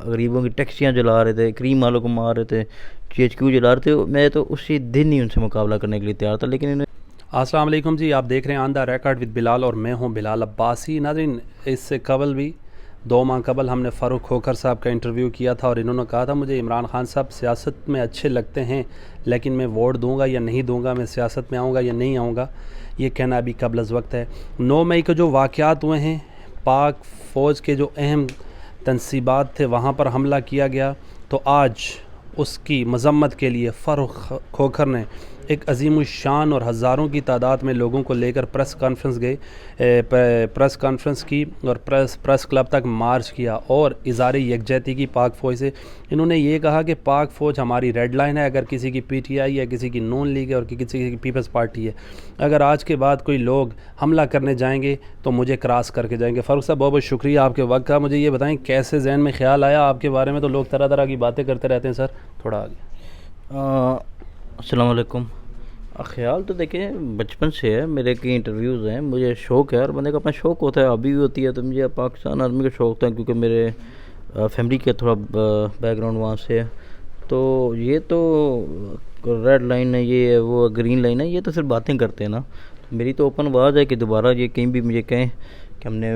غریبوں کی ٹیکسیاں جلا رہے تھے، کریم والوں کو مار رہے تھے، GHQ جلا رہے تھے، میں تو اسی دن ہی ان سے مقابلہ کرنے کے لیے تیار تھا، لیکن انہیں السلام علیکم جی، آپ دیکھ رہے ہیں آن دا ریکارڈ ود بلال اور میں ہوں بلال عباسی۔ ناظرین، اس سے قبل بھی 2 ماہ قبل ہم نے فاروق کھوکھر صاحب کا انٹرویو کیا تھا اور انہوں نے کہا تھا مجھے عمران خان صاحب سیاست میں اچھے لگتے ہیں، لیکن میں ووٹ دوں گا یا نہیں دوں گا، میں سیاست میں آؤں گا یا نہیں آؤں گا، یہ کہنا ابھی قبل از وقت ہے۔ 9 مئی کو جو واقعات ہوئے ہیں، پاک فوج کے جو اہم تنصیبات تھے وہاں پر حملہ کیا گیا، تو آج اس کی مذمت کے لیے فاروق کھوکھر نے ایک عظیم الشان اور ہزاروں کی تعداد میں لوگوں کو لے کر پریس کانفرنس کی اور پریس کلب تک مارچ کیا اور اظہار یکجہتی کی پاک فوج سے۔ انہوں نے یہ کہا کہ پاک فوج ہماری ریڈ لائن ہے، اگر کسی کی PTI ہے، کسی کی نون لیگ ہے اور کسی کی پیپلز پارٹی ہے، اگر آج کے بعد کوئی لوگ حملہ کرنے جائیں گے تو مجھے کراس کر کے جائیں گے۔ فاروق صاحب، بہت بہت شکریہ آپ کے وقت کا۔ مجھے یہ بتائیں کیسے ذہن میں خیال آیا آپ کے بارے میں؟ تو لوگ طرح طرح کی باتیں کرتے رہتے ہیں سر، تھوڑا آگے۔ السلام علیکم۔ خیال تو دیکھیں بچپن سے ہے، میرے کئی انٹرویوز ہیں، مجھے شوق ہے، ہر بندے کا اپنا شوق ہوتا ہے، ابھی بھی ہوتی ہے، تو مجھے پاکستان آرمی کا شوق تھا کیونکہ میرے فیملی کا تھوڑا بیک گراؤنڈ وہاں سے ہے۔ تو یہ تو ریڈ لائن ہے، یہ ہے، وہ گرین لائن ہے، یہ تو صرف باتیں کرتے ہیں نا۔ میری تو اوپن آواز ہے کہ دوبارہ یہ کہیں بھی مجھے کہیں کہ ہم نے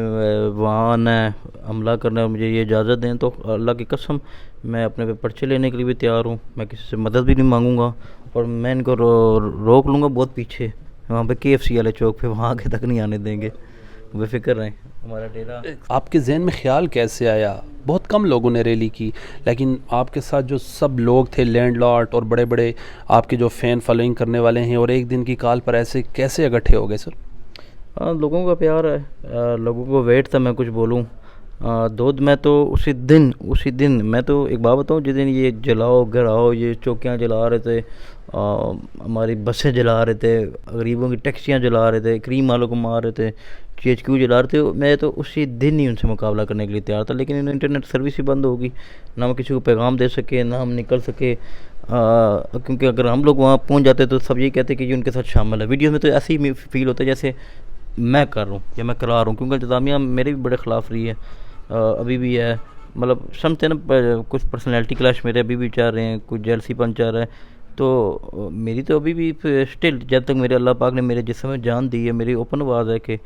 وہاں آنا ہے، حملہ کرنا ہے، مجھے یہ اجازت دیں، تو اللہ کی قسم میں اپنے پہ پرچے لینے کے لیے بھی تیار ہوں، میں کسی سے مدد بھی نہیں مانگوں گا، اور میں ان کو روک لوں گا بہت پیچھے، وہاں پہ KFC والے چوک پہ، وہاں آگے تک نہیں آنے دیں گے، بے فکر رہیں، ہمارا ڈیرا۔ آپ کے ذہن میں خیال کیسے آیا؟ بہت کم لوگوں نے ریلی کی، لیکن آپ کے ساتھ جو سب لوگ تھے، لینڈ لارڈ اور بڑے بڑے آپ کے جو فین فالوئنگ کرنے والے ہیں، اور ایک دن کی کال پر ایسے کیسے اکٹھے ہو گئے سر؟ لوگوں کا پیار ہے، لوگوں کو ویٹ تھا میں کچھ بولوں، میں تو اسی دن میں تو ایک بات بتاؤں، جس دن یہ جلاؤ گراؤ، یہ چوکیاں جلا رہے تھے، ہماری بسیں جلا رہے تھے، غریبوں کی ٹیکسیاں جلا رہے تھے، کریم والوں کو مار رہے تھے، GHQ جلا رہے تھے، میں تو اسی دن ہی ان سے مقابلہ کرنے کے لیے تیار تھا، لیکن انٹرنیٹ سروس ہی بند ہوگی، نہ ہم کسی کو پیغام دے سکے، نہ ہم نکل سکے، کیونکہ اگر ہم لوگ وہاں پہنچ جاتے تو سب یہی کہتے کہ یہ ان کے ساتھ شامل ہے۔ ویڈیوز میں تو ایسے ہی فیل ہوتا ہے جیسے میں کر رہا ہوں یا میں کرا رہا ہوں، کیونکہ انتظامیہ میرے بھی بڑے خلاف رہی ہے، ابھی بھی ہے، مطلب سمجھتے ہیں نا، کچھ پرسنالٹی کلیش میرے ابھی بھی چل رہے ہیں، کچھ جیلسی پن چل رہا ہے، تو میری تو ابھی بھی اسٹل، جب تک میرے اللہ پاک نے میرے جسم میں جان دی ہے، میری اوپن آواز ہے کہ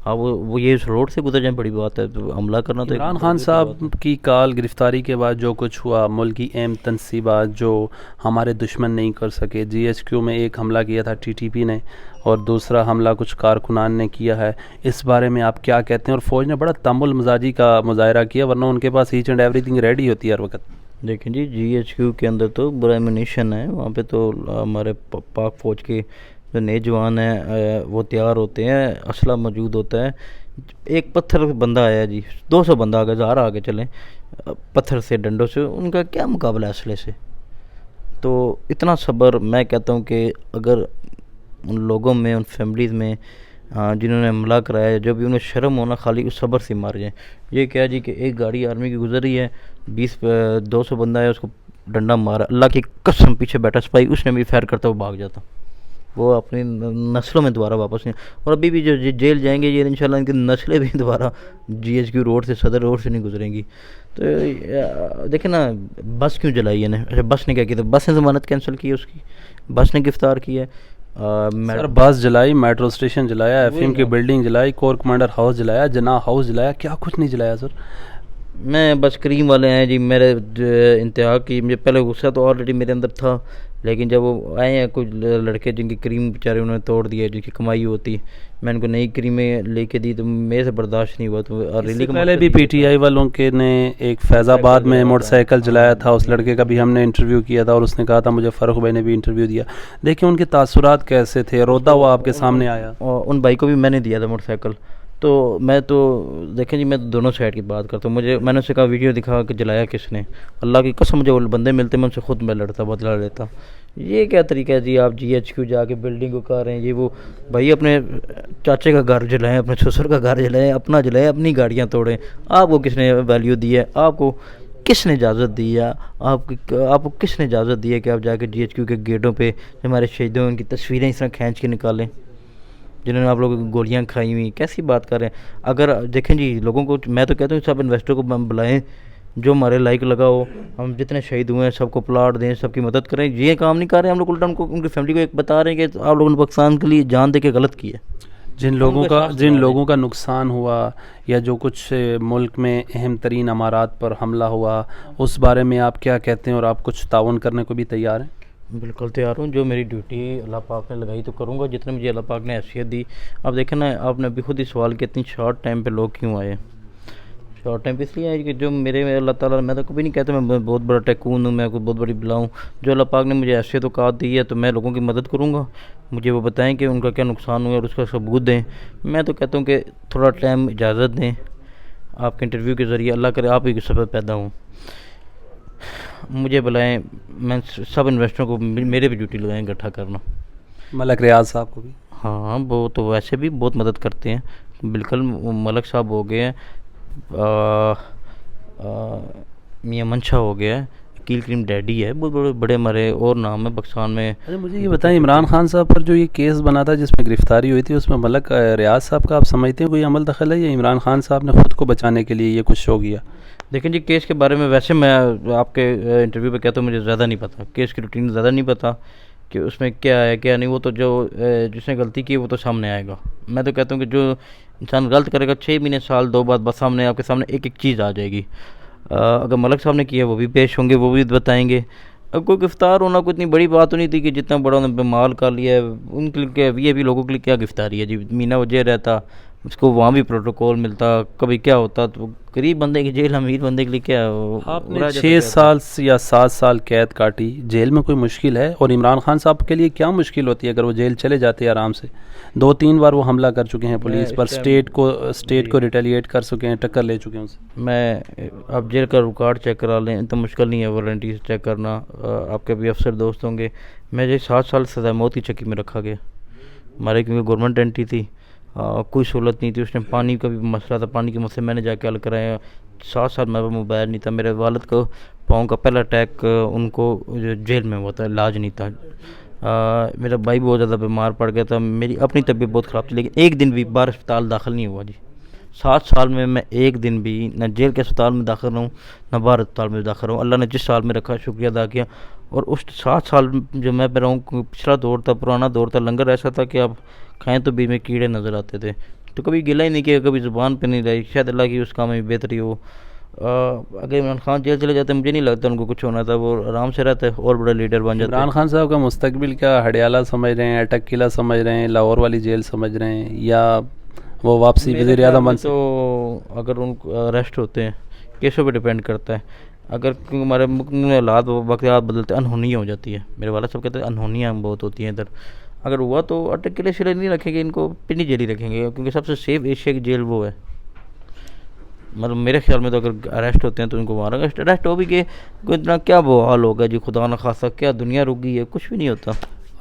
ہاں وہ یہ روڈ سے گزر جائیں بڑی بات ہے، تو حملہ کرنا تو عمران خان صاحب کی کال گرفتاری کے بعد جو کچھ ہوا، ملک کی اہم تنصیبات جو ہمارے دشمن نہیں کر سکے، GHQ میں ایک حملہ کیا تھا TTP نے، اور دوسرا حملہ کچھ کارکنان نے کیا ہے، اس بارے میں آپ کیا کہتے ہیں؟ اور فوج نے بڑا تحمل مزاجی کا مظاہرہ کیا، ورنہ ان کے پاس each and everything ready ہوتی ہے ہر وقت۔ دیکھیں جی، GHQ کے اندر تو برا ایمونیشن ہے، وہاں پہ تو ہمارے پاک فوج کے جو نئے جوان ہیں وہ تیار ہوتے ہیں، اسلحہ موجود ہوتا ہے، ایک پتھر بندہ آیا جی، 200 بندہ آگے، 1000 آگے چلیں، پتھر سے ڈنڈوں سے، ان کا کیا مقابلہ ہے اسلحے سے؟ تو اتنا صبر، میں کہتا ہوں کہ اگر ان لوگوں میں، ان فیملیز میں جنہوں نے حملہ کرایا ہے، جو بھی انہیں شرم ہونا، خالی اس صبر سے مار جائیں۔ یہ کیا جی کہ ایک گاڑی آرمی کی گزر رہی ہے، 200 بندہ ہے، اس کو ڈنڈا مارا، اللہ کی قسم پیچھے بیٹھا سپاہی، اس نے بھی فائر کرتا وہ بھاگ جاتا، وہ اپنی نسلوں میں دوبارہ واپس نہیں، اور ابھی بھی جو جیل جائیں گے یہ انشاءاللہ ان کی نسلیں بھی دوبارہ GHQ روڈ سے، صدر روڈ سے نہیں گزریں گی۔ تو دیکھیں نا، بس کیوں جلائی ہے نا؟ اچھا، بس نے کیا کیا تھا؟ بس نے ضمانت کینسل کی ہے اس کی، بس نے گرفتار کی ہے، سر بس جلائی، میٹرو اسٹیشن جلایا، FM کی بلڈنگ جلائی، کور کمانڈر ہاؤس جلایا، جناح ہاؤس جلایا، کیا کچھ نہیں جلایا سر؟ میں بس کریم والے ہیں جی، میرے انتہا کی، مجھے پہلے غصہ تو آلریڈی میرے اندر تھا، لیکن جب وہ آئے ہیں کچھ لڑکے جن کی کریم بیچارے انہوں نے توڑ دیا، جن کی کمائی ہوتی، میں ان کو نئی کریمیں لے کے دی، تو میرے سے برداشت نہیں ہوا، تو ریلی کے پہلے بھی PTI والوں کے نے ایک فیض آباد میں موٹر سائیکل جلایا تھا، اس لڑکے کا بھی ہم نے انٹرویو کیا تھا، اور اس نے کہا تھا، مجھے فاروق بھائی نے بھی انٹرویو دیا، دیکھیں ان کے تاثرات کیسے تھے، روتا ہوا آپ کے سامنے آیا؟ ان بھائی کو بھی میں نے دیا تھا موٹر سائیکل، تو میں تو دیکھیں جی، میں دونوں سائڈ کی بات کرتا ہوں، میں نے اسے کہا ویڈیو دکھا کہ جلایا کس نے، اللہ کی قسم مجھے وہ بندے ملتے میں ان سے خود میں لڑتا، بدلا لیتا۔ یہ کیا طریقہ ہے جی؟ آپ GHQ جا کے بلڈنگ کو کہہ رہے ہیں، یہ وہ بھائی اپنے چاچے کا گھر جلائیں، اپنے سسر کا گھر جلائیں، اپنا جلائیں، اپنی گاڑیاں توڑیں، آپ کو کس نے ویلیو دی ہے؟ آپ کو کس نے اجازت دی ہے؟ آپ کو کس نے اجازت دی ہے کہ آپ جا کے GHQ کے گیٹوں پہ ہمارے شہیدوں کی تصویریں اس طرح کھینچ کے نکالیں، جنہوں نے آپ لوگوں کو گولیاں کھائی ہوئی؟ کیسی بات کر رہے ہیں؟ اگر دیکھیں جی، لوگوں کو میں تو کہتا ہوں سب انویسٹر کو بلائیں، جو ہمارے لائق لگا ہو، ہم جتنے شہید ہوئے ہیں سب کو پلاٹ دیں، سب کی مدد کریں. یہ کام نہیں کر رہے ہم لوگ، الٹا ان کو ان کی فیملی کو ایک بتا رہے ہیں کہ آپ لوگوں نے پاکستان کے لیے جان دے کے غلط کیا ہے. جن لوگوں کا نقصان ہوا یا جو کچھ ملک میں اہم ترین امارات پر حملہ ہوا، اس بارے میں آپ کیا کہتے ہیں اور آپ کچھ تعاون کرنے کو بھی تیار ہیں؟ بالکل تیار ہوں. جو میری ڈیوٹی اللہ پاک نے لگائی تو کروں گا، جتنے مجھے اللہ پاک نے حیثیت دی. آپ دیکھیں نا، آپ نے ابھی خود ہی سوال کیا اتنی شارٹ ٹائم پہ لوگ کیوں آئے. شارٹ ٹائم پہ اس لیے ہے کہ جو میرے اللہ تعالیٰ، میں تو کبھی نہیں کہتا میں بہت بڑا ٹیکون ہوں، میں کوئی بہت بڑی بلا ہوں. جو اللہ پاک نے مجھے حیثیت و اوقات دی ہے تو میں لوگوں کی مدد کروں گا. مجھے وہ بتائیں کہ ان کا کیا نقصان ہوا اور اس کا ثبوت دیں. میں تو کہتا ہوں کہ تھوڑا ٹائم اجازت دیں. آپ کے انٹرویو کے ذریعے اللہ کرے آپ ہی کے سبب پیدا ہوں، مجھے بلائیں. میں سب انویسٹروں کو میرے بھی ڈیوٹی لگائیں اکٹھا کرنا. ملک ریاض صاحب کو بھی؟ ہاں، وہ تو ویسے بھی بہت مدد کرتے ہیں. بالکل ملک صاحب ہو گئے ہیں، میاں منشا ہو گیا ہے، کیل کریم ڈیڈی ہے، بہت بڑے ہمارے اور نام ہے پاکستان میں. اچھا مجھے یہ بتائیں، عمران خان صاحب پر جو یہ کیس بنا تھا جس میں گرفتاری ہوئی تھی، اس میں ملک ریاض صاحب کا آپ سمجھتے ہیں کوئی عمل دخل ہے یا عمران خان صاحب نے خود کو بچانے کے لیے یہ کچھ شو کیا؟ دیکھیں جی، کیس کے بارے میں ویسے میں آپ کے انٹرویو پہ کہتا ہوں مجھے زیادہ نہیں پتہ، کیس کی روٹین زیادہ نہیں پتہ کہ اس میں کیا ہے کیا نہیں. وہ تو جو جس نے غلطی کی وہ تو سامنے آئے گا. میں تو کہتا ہوں کہ جو انسان غلط کرے گا 6 مہینے سال 2 بعد بس سامنے آپ کے سامنے ایک ایک چیز آ جائے گی. اگر ملک صاحب نے کیا وہ بھی پیش ہوں گے، وہ بھی بتائیں گے. اب کوئی گرفتار ہونا کوئی اتنی بڑی بات تو نہیں تھی کہ جتنا بڑا انہوں نے مال کر لیا ہے. ان کے لیے وی آئی پی لوگوں کے لیے کیا گرفتاری ہے جی؟ مینا وجہ رہتا، اس کو وہاں بھی پروٹوکول ملتا، کبھی کیا ہوتا. تو غریب بندے کی جیل امیر بندے کے لیے کیا ہے؟ آپ نے 6 سال یا 7 سال قید کاٹی، جیل میں کوئی مشکل ہے؟ اور عمران خان صاحب کے لیے کیا مشکل ہوتی ہے اگر وہ جیل چلے جاتے ہیں آرام سے؟ 2-3 بار وہ حملہ کر چکے ہیں پولیس پر، اسٹیٹ کو ریٹیلیٹ کر چکے ہیں، ٹکر لے چکے ہیں ان سے. میں آپ جیل کا ریکارڈ چیک کرا لیں، تو مشکل نہیں ہے والنٹیز چیک کرنا. آپ کے بھی افسر دوست ہوں گے. مجھے 7 سال سزائے موت کی چکی میں رکھا گیا ہمارے، کیونکہ گورنمنٹ اینٹی تھی، کوئی سہولت نہیں تھی. اس ٹائم پانی کا بھی مسئلہ تھا، پانی کے مسئلے میں نے جا کے حل کرایا. 7 سال میرے پاس موبائل نہیں تھا. میرے والد کو پاؤں کا پہلا اٹیک ان کو جیل میں ہوا تھا، علاج نہیں تھا. میرا بھائی بہت زیادہ بیمار پڑ گیا تھا. میری اپنی طبیعت بہت خراب تھی، لیکن ایک دن بھی باہر اسپتال داخل نہیں ہوا جی. 7 سال میں ایک دن بھی نہ جیل کے اسپتال میں داخل رہوں نہ باہر اسپتال میں داخل رہوں. اللہ نے جس سال میں رکھا شکریہ ادا کیا. اور اس 7 سال جو میں پہ رہوں، پچھلا دور تھا، پرانا دور تھا، لنگر ایسا تھا کہ آپ کھائیں تو بیچ میں کیڑے نظر آتے تھے. تو کبھی گلا ہی نہیں کیا، کبھی زبان پہ نہیں لائی. شاید اللہ کی اس کام میں بہتری ہو. اگر عمران خان جیل چلے جاتے مجھے نہیں لگتا ان کو کچھ ہونا تھا. وہ آرام سے رہتے اور بڑا لیڈر بن جاتے. عمران خان صاحب کا مستقبل کیا ہڈیالہ سمجھ رہے ہیں، اٹک قلعہ سمجھ رہے ہیں، لاہور والی جیل سمجھ رہے ہیں، یا وہ واپسی وزیر اعظم بن؟ تو اگر ان کو اریسٹ ہوتے ہیں کیسوں پہ ڈیپینڈ کرتا ہے. اگر ہمارے ملک میں حالات وقت بدلتے انہونیاں ہو جاتی ہے. میرے والد صاحب کہتے ہیں انہونیاں بہت ہوتی ہیں ادھر. اگر ہوا تو اٹک قلعے سے نہیں رکھیں گے ان کو، پنی جیل ہی رکھیں گے، کیونکہ سب سے سیف ایشیا کی جیل وہ ہے. مطلب میرے خیال میں تو اگر اریسٹ ہوتے ہیں تو ان کو وہاں اریسٹ ہو بھی گئے، اتنا کیا وہ حال ہوگا جی؟ خدا نہ خواستہ کیا دنیا رک گئی ہے؟ کچھ بھی نہیں ہوتا.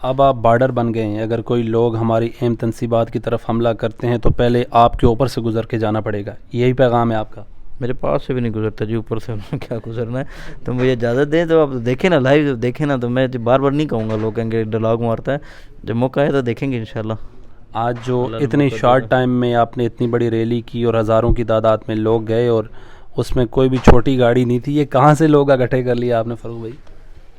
اب آپ بارڈر بن گئے ہیں، اگر کوئی لوگ ہماری اہم تنصیبات کی طرف حملہ کرتے ہیں تو پہلے آپ کے اوپر سے گزر کے جانا پڑے گا، یہی پیغام ہے آپ کا؟ میرے پاس سے بھی نہیں گزرتا جی، اوپر سے کیا گزرنا ہے. تو مجھے اجازت دیں تو آپ دیکھیں نا، لائیو دیکھیں نا. تو میں بار بار نہیں کہوں گا، لوگ کہیں گے ڈائلاگ مارتا ہے. جب موقع آئے تو دیکھیں گے انشاءاللہ. آج جو اتنی شارٹ ٹائم میں آپ نے اتنی بڑی ریلی کی اور ہزاروں کی تعداد میں لوگ گئے اور اس میں کوئی بھی چھوٹی گاڑی نہیں تھی، یہ کہاں سے لوگ اکٹھے کر لیا آپ نے فاروق بھائی؟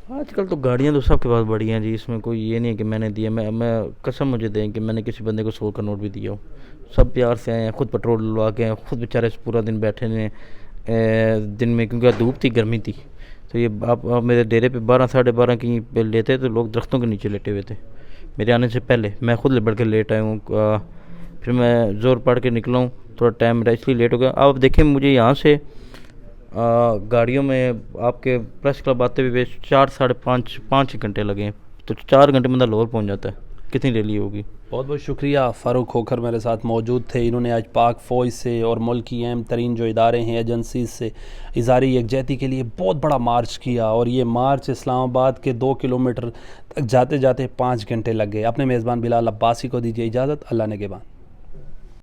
آج کل تو گاڑیاں تو سب کے پاس بڑی ہیں جی. اس میں کوئی یہ نہیں ہے کہ میں نے دیا. میں قسم مجھے دیں کہ میں نے کسی بندے کو 100 کا نوٹ بھی دیا ہو. سب پیار سے آئے ہیں، خود پٹرول ڈلوا کے ہیں، خود بیچارے پورا دن بیٹھے ہیں دن میں، کیونکہ دھوپ تھی، گرمی تھی. تو یہ آپ میرے ڈیرے پہ 12 ساڑھے 12 کی لیتے تو لوگ درختوں کے نیچے لیٹے ہوئے تھے میرے آنے سے پہلے. میں خود لبڑ کے لیٹ آیا ہوں. پھر میں زور پڑھ کے نکلا ہوں، تھوڑا ٹائم میرا اس لیے لیٹ ہو گیا. آپ دیکھیں مجھے یہاں سے گاڑیوں میں آپ کے پریس کلب آتے ہوئے 4 ساڑھے 5 گھنٹے لگے ہیں. تو 4 گھنٹے بندہ لاہور پہنچ جاتا ہے. کتنی ریلی ہوگی. بہت بہت شکریہ. فاروق کھوکھر میرے ساتھ موجود تھے. انہوں نے آج پاک فوج سے اور ملک کی اہم ترین جو ادارے ہیں ایجنسیز سے اظہاری یکجہتی کے لیے بہت بڑا مارچ کیا، اور یہ مارچ اسلام آباد کے 2 کلومیٹر تک جاتے جاتے 5 گھنٹے لگ گئے. اپنے میزبان بلال عباسی کو دیجیے اجازت. اللہ نگہبان.